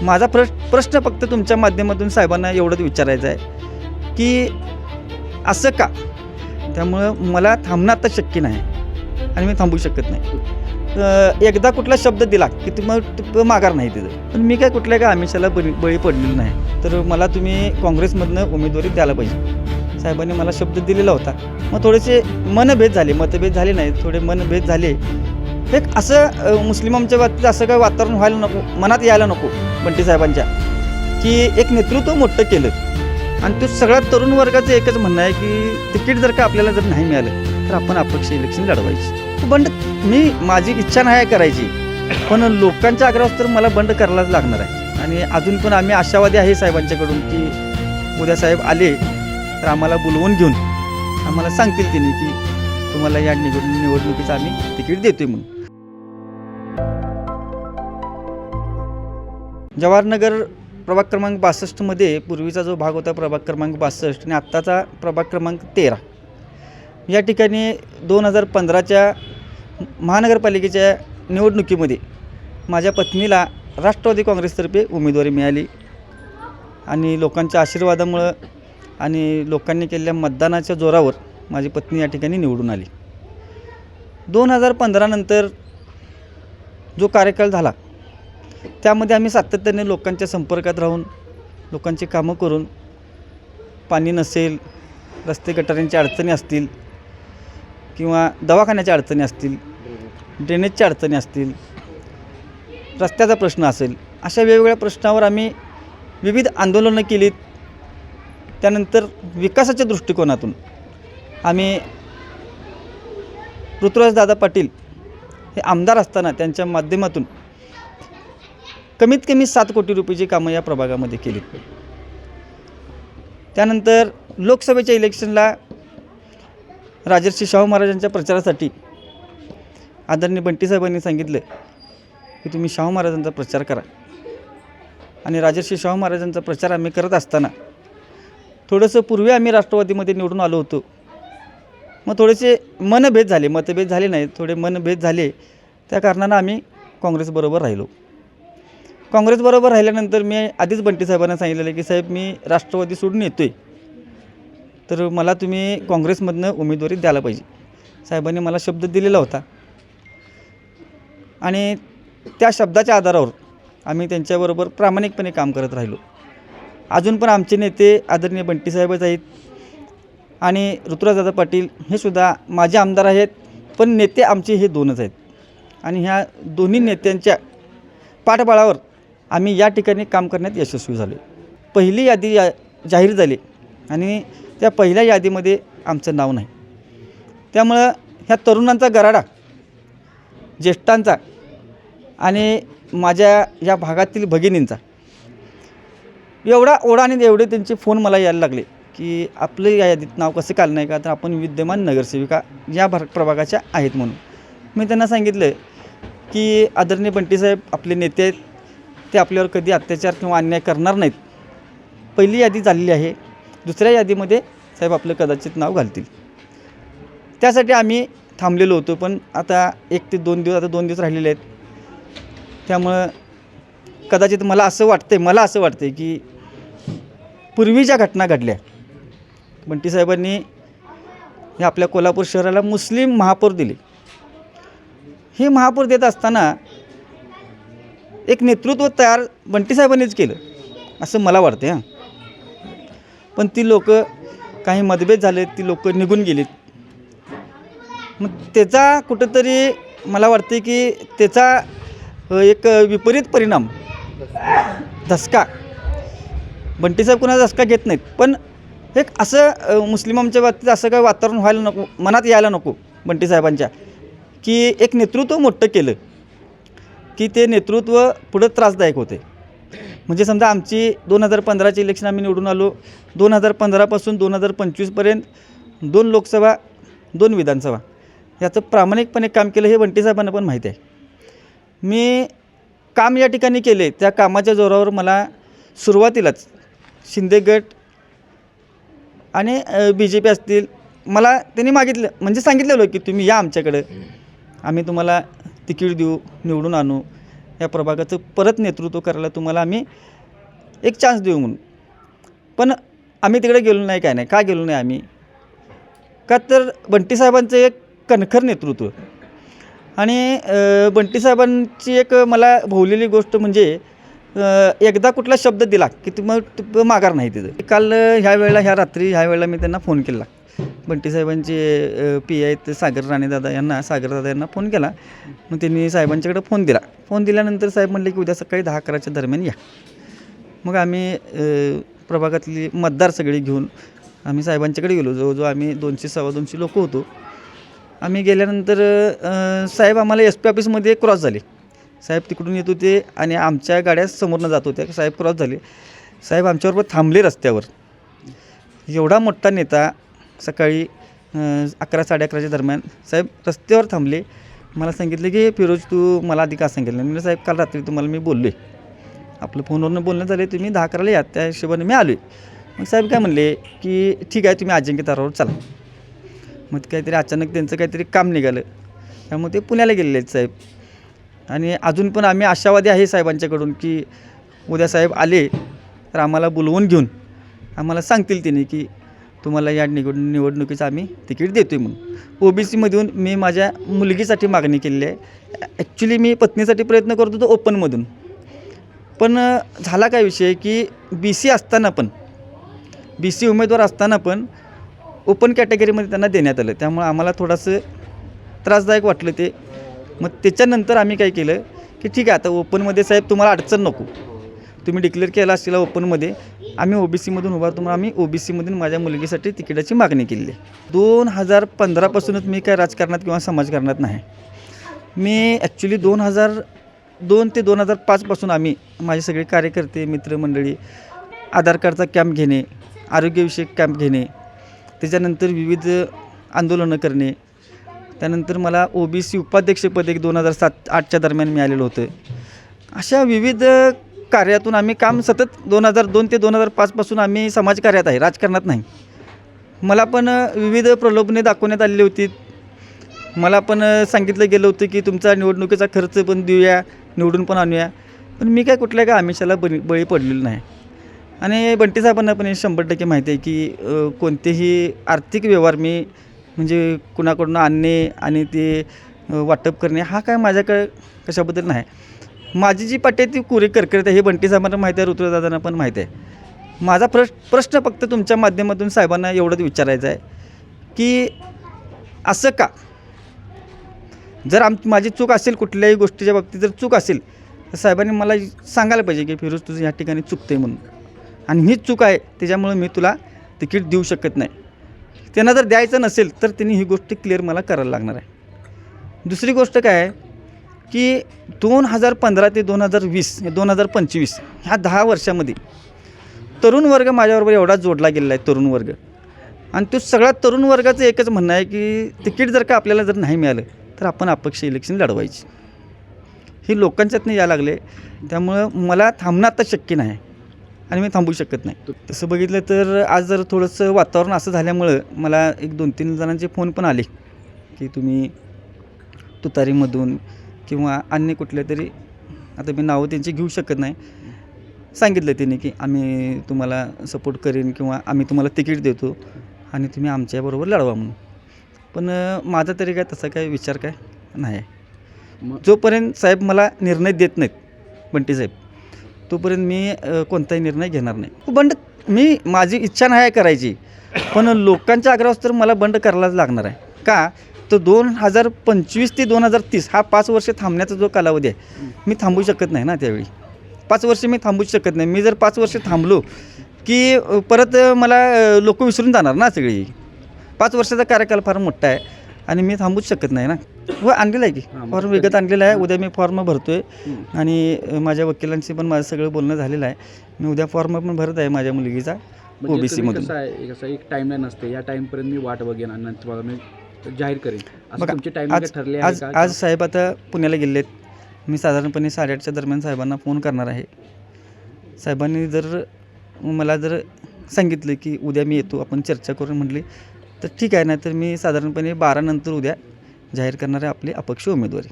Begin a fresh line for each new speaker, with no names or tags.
माझा प्रश्न फक्त तुमच्या माध्यमातून साहेबांना एवढंच विचारायचं आहे की असं का? त्यामुळं मला थांबणं आता शक्य नाही आणि मी थांबू शकत नाही. एकदा कुठला शब्द दिला की तुम्ही माघार नाही तिथं, पण मी काय कुठल्या काय आमिषाला बळी पडलेलं नाही. तर मला तुम्ही काँग्रेसमधनं उमेदवारी द्यायला पाहिजे. साहेबांनी मला शब्द दिलेला होता. मग थोडेसे मनभेद झाले, मतभेद झाले नाही, थोडे मनभेद झाले. एक असं मुस्लिमांच्या बाबतीत असं काय वातावरण व्हायला नको, मनात यायला नको बंटी साहेबांच्या, की एक नेतृत्व मोठं केलं आणि तो सगळ्या तरुण वर्गाचं एकच म्हणणं आहे की तिकीट जर का आपल्याला जर नाही मिळालं तर आपण अपक्ष इलेक्शन लढवायची. बंड माझी इच्छा नाही करायची, पण लोकांच्या आग्रहावर तर मला बंड करायलाच लागणार आहे. आणि अजून पण आम्ही आशावादी आहे साहेबांच्याकडून की उद्या साहेब आले तर आम्हाला बोलवून घेऊन आम्हाला सांगतील त्यांनी की तुम्हाला या निवडणुकीचं आम्ही तिकीट देतोय म्हणून. जवाहरनगर प्रभाग क्रमांक 62मध्ये पूर्वीचा जो भाग होता प्रभाग क्रमांक 62 आणि आत्ताचा प्रभाग क्रमांक 13, या ठिकाणी 2015च्या महानगरपालिकेच्या निवडणुकीमध्ये माझ्या पत्नीला राष्ट्रवादी काँग्रेसतर्फे उमेदवारी मिळाली आणि लोकांच्या आशीर्वादामुळं आणि लोकांनी केलेल्या मतदानाच्या जोरावर माझी पत्नी या ठिकाणी निवडून आली. 2015 नंतर जो कार्यकाळ झाला त्यामध्ये आम्ही सातत्याने लोकांच्या संपर्कात राहून लोकांची कामं करून, पाणी नसेल, रस्ते गटारांच्या अडचणी असतील किंवा दवाखान्याच्या अडचणी असतील, ड्रेनेजच्या अडचणी असतील, रस्त्याचा प्रश्न असेल, अशा वेगवेगळ्या प्रश्नावर आम्ही विविध आंदोलनं केलीत. त्यानंतर विकासाच्या दृष्टिकोनातून आम्ही ऋतुराजदादा पाटील हे आमदार असताना त्यांच्या माध्यमातून कमीत कमी 7 कोटी रुपयाची कामं या प्रभागामध्ये केली. त्यानंतर लोकसभेच्या इलेक्शनला राजर्षी शाहू महाराजांच्या प्रचारासाठी आदरणीय बंटी साहेबांनी सांगितलं की तुम्ही शाहू महाराजांचा प्रचार करा. आणि राजर्षी शाहू महाराजांचा प्रचार आम्ही करत असताना थोडंसं पूर्वी आम्ही राष्ट्रवादीमध्ये निवडून आलो होतो. मग थोडेसे मतभेद झाले नाहीत, थोडे मनभेद झाले. त्या कारणानं आम्ही काँग्रेसबरोबर राहिलो. काँग्रेसबरोबर राहिल्यानंतर मी आधीच बंटी साहेबांना सांगितलेलं की साहेब मी राष्ट्रवादी सोडून येतो आहे, तर मला तुम्ही काँग्रेसमधनं उमेदवारी द्यायला पाहिजे. साहेबांनी मला शब्द दिलेला होता आणि त्या शब्दाच्या आधारावर आम्ही त्यांच्याबरोबर प्रामाणिकपणे काम करत राहिलो. अजून पण आमचे नेते आदरणीय बंटी साहेबच आहेत आणि ऋतुराजदादा पाटील हे सुद्धा माझे आमदार आहेत, पण नेते आमचे हे दोनच आहेत. आणि ह्या दोन्ही नेत्यांच्या पाठबळावर आम्ही या ठिकाणी काम करण्यात यशस्वी झालो. पहिली यादी जाहीर झाली आणि त्या पहिल्या यादीमध्ये आमचं नाव नाही. त्यामुळं ह्या तरुणांचा गराडा, ज्येष्ठांचा आणि माझ्या या भागातील भगिनींचा एवढा ओढा आणि एवढे त्यांचे फोन मला यायला लागले की आपलं या यादीत नाव कसं काढलं नाही का, तर आपण विद्यमान नगरसेविका या प्रभागाच्या आहेत म्हणून. मी त्यांना सांगितलं की आदरणीय बंटी साहेब आपले नेते आहेत, ते आपल्यावर कधी अत्याचार किंवा अन्याय करणार नाहीत. पहिली यादी झालेली आहे, दुसऱ्या यादीमध्ये साहेब आपलं कदाचित नाव घालतील. त्यासाठी आम्ही थांबलेलो होतो. पण आता 1 ते 2 दिवस, आता 2 दिवस राहिलेले आहेत. त्यामुळं कदाचित मला असं वाटतं की पूर्वी ज्या घटना घडल्या, बंटी साहेबांनी हे आपल्या कोल्हापूर शहराला मुस्लिम महापौर दिले. हे महापौर देत असताना एक नेतृत्व तयार बंटी साहेबांनीच केलं असं मला वाटते. पण ती लोक काही मतभेद झाले, ती लोक निघून गेलीत. मग त्याचा कुठंतरी मला वाटते की त्याचा एक विपरीत परिणाम, धसका, बंटी साहेब कुणाचा धसका घेत नाहीत, पण एक असं मुस्लिमांच्या बाबतीत असं काय वातावरण व्हायला नको, मनात यायला नको बंटी साहेबांच्या, की एक नेतृत्व मोठं केलं की ते नेतृत्व पुढं त्रासदायक होते. म्हणजे समजा आमची 2015ची इलेक्शन आम्ही निवडून आलो, 2015पासून 2025पर्यंत 2 लोकसभा 2 विधानसभा याचं प्रामाणिकपणे काम केलं हे बंटी साहेबांना पण माहिती आहे. मी काम या ठिकाणी केले, त्या कामाच्या जोरावर मला सुरुवातीलाच शिंदे गट आणि BJP असतील, मला त्यांनी मागितलं, म्हणजे सांगितलेलं की तुम्ही या आमच्याकडं, आम्ही तुम्हाला तिकीट देऊ, निवडून आणू. या प्रभागाचं परत नेतृत्व करायला तुम्हाला आम्ही एक चान्स देऊ म्हणून. पण आम्ही तिकडे गेलो नाही, काय नाही. का गेलो नाही आम्ही? का तर बंटी साहेबांचं एक कणखर नेतृत्व आणि बंटी साहेबांची एक मला भोवलेली गोष्ट म्हणजे एकदा कुठला शब्द दिला की मग माघार नाही तिथं. काल ह्या रात्री ह्या वेळेला मी त्यांना फोन केला. बंटी साहेबांचे पी आहेत सागर राणेदादा यांना फोन केला. मग त्यांनी साहेबांच्याकडे फोन दिल्यानंतर साहेब म्हणले की उद्या सकाळी 10-11च्या दरम्यान या. मग आम्ही प्रभागातली मतदार सगळी घेऊन आम्ही साहेबांच्याकडे गेलो. जवळजवळ आम्ही 200-250 लोक होतो. आम्ही गेल्यानंतर साहेब आम्हाला SP ऑफिसमध्ये क्रॉस झाले. साहेब तिकडून येत होते आणि आमच्या गाड्या समोरनं जात होत्या. साहेब क्रॉस झाले. साहेब आमच्याबरोबर थांबले रस्त्यावर. एवढा मोठा नेता सकाळी 11-11:30च्या दरम्यान साहेब रस्त्यावर थांबले. मला सांगितले की फिरोज तू मला आधी का सांगितलं? मी साहेब काल रात्री तुम्हाला मी बोललो आहे, आपलं फोनवरनं बोलणं झालं, तुम्ही 10-11ला या. त्या हिशोबाने मी आलो आहे. मग साहेब काय म्हणले की ठीक आहे तुम्ही अजिंक्य तारावर चला. मग काहीतरी अचानक त्यांचं काहीतरी काम निघालं, त्यामुळे ते पुण्याला गेलेले आहेत साहेब. आणि अजून पण आम्ही आशावादी आहे साहेबांच्याकडून की उद्या साहेब आले तर आम्हाला बोलवून घेऊन आम्हाला सांगतील त्यांनी की तुम्हाला या निवडणुकीचं आम्ही तिकीट देतो आहे म्हणून. OBCमधून मी माझ्या मुलगीसाठी मागणी केलेली आहे. ॲक्च्युली मी पत्नीसाठी प्रयत्न करत होतो ओपनमधून, पण झाला काय विषय की BC उमेदवार असताना पण ओपन कॅटेगरीमध्ये त्यांना देण्यात आलं. त्यामुळे आम्हाला थोडंसं त्रासदायक वाटलं ते. मग त्याच्यानंतर आम्ही काय केलं की ठीक आहे आता ओपनमध्ये साहेब तुम्हाला अडचण नको, तुम्ही डिक्लेअर केला असलेला ओपनमध्ये आम्ही OBCमधून उभारतो. मग आम्ही OBCमधून माझ्या मुलगीसाठी तिकिटाची मागणी केली आहे. 2015पासूनच मी काय राजकारणात किंवा समाजकारणात नाही. मी ॲक्च्युली 2002 ते 2005पासून आम्ही माझे सगळे कार्यकर्ते मित्रमंडळी आधार कार्डचा कॅम्प घेणे, आरोग्यविषयक कॅम्प घेणे, त्याच्यानंतर विविध आंदोलनं करणे. त्यानंतर मला OBC उपाध्यक्षपद एक 2007-08च्या दरम्यान मिळालेलं होतं. अशा विविध कार्यातून आम्ही काम सतत 2002 ते 2005पासून आम्ही समाजकार्यात आहे, राजकारणात नाही. मला पण विविध प्रलोभने दाखवण्यात आलेली होती. मला पण सांगितलं गेलं होतं की तुमचा निवडणुकीचा खर्च पण देऊया, निवडून पण आणूया. पण मी काय कुठल्या आमिषाला बळी पडलेलो नाही. आणि बंटी साहेबांना पण हे 100% माहिती आहे की कोणतेही आर्थिक व्यवहार मी म्हणजे कुणाकडून आणणे आणि ते वाटप करणे हा काय माझ्याकडे कशाबद्दल नाही. माझी जी पाटी आहे ती कोरी करकरीत आहे हे बंटी साहेबांना माहिती आहे, ऋतुदादांना पण माहिती आहे. माझा प्रश्न फक्त तुमच्या माध्यमातून साहेबांना एवढंच विचारायचं आहे की असं का? जर माझी चूक असेल, कुठल्याही गोष्टीच्या बाबतीत जर चूक असेल तर साहेबांनी मला सांगायला पाहिजे की फिरोज तुझं ह्या ठिकाणी चुकतं आहे म्हणून, आणि हीच चूक आहे त्याच्यामुळे मी तुला तिकीट देऊ शकत नाही. त्यांना जर द्यायचं नसेल तर त्यांनी ही गोष्ट क्लिअर मला करायला लागणार आहे. दुसरी गोष्ट काय आहे की 2015 ते 2025 ह्या 10 वर्षामध्ये तरुण वर्ग माझ्याबरोबर एवढा जोडला गेलेला आहे, तरुण वर्ग. आणि तो सगळ्या तरुण वर्गाचं एकच म्हणणं आहे की तिकीट जर का आपल्याला जर नाही मिळालं तर आपण अपक्ष इलेक्शन लढवायची. ही लोकांच्यातनं यायला लागले. त्यामुळं मला थांबणं आता शक्य नाही आणि मी थांबू शकत नाही. तसं बघितलं तर आज जर थोडंसं वातावरण असं झाल्यामुळं मला एक 2-3 जणांचे फोन पण आले की तुम्ही तुतारीमधून किंवा अन्य कुठल्या तरी, आता मी नावं त्यांची घेऊ शकत नाही, सांगितलं त्यांनी की आम्ही तुम्हाला सपोर्ट करेन किंवा आम्ही तुम्हाला तिकीट देतो आणि तुम्ही आमच्याबरोबर लढवा म्हणून. पण माझा तरी काय तसा काय विचार काय नाही आहे. जोपर्यंत साहेब मला निर्णय देत नाहीत बंटी साहेब, तोपर्यंत मी कोणताही निर्णय घेणार नाही. बंड माझी इच्छा नाही आहे करायची, पण लोकांच्या आग्रहावर तर मला बंड करायलाच लागणार आहे. का तर 2025 ते 2030 हा 5 वर्ष थांबण्याचा जो कालावधी आहे मी थांबू शकत नाही ना. त्यावेळी 5 वर्ष मी थांबूच शकत नाही. मी जर 5 वर्ष थांबलो की परत मला लोक विसरून जाणार ना सगळी. 5 वर्षाचा कार्यकाल फार मोठा आहे आणि मी थांबूच शकत नाही ना. हो, आणलेलं आहे की फॉर्म विकत आणलेला आहे. उद्या मी फॉर्म भरतो आहे आणि माझ्या वकिलांशी पण माझं सगळं बोलणं झालेलं आहे. मी उद्या फॉर्म पण भरत आहे माझ्या मुलगीचा OBCमधून.
कसं एक टाईमलाईन असते, या टाईमपर्यंत मी वाट बघेन आणि तुम्हाला मी जाहीर करेन. तुमची टाईम ठरली आहे?
आज साहेब आता पुण्याला गेले आहेत. मी साधारणपणे 8:30च्या दरम्यान साहेबांना फोन करणार आहे. साहेबांनी जर मला जर सांगितलं की उद्या मी येतो, आपण चर्चा करून म्हटली तर ठीक आहे. नाही तर मी साधारणपणे 12 नंतर उद्या जाहीर करणार आहे आपली अपक्ष उमेदवारी.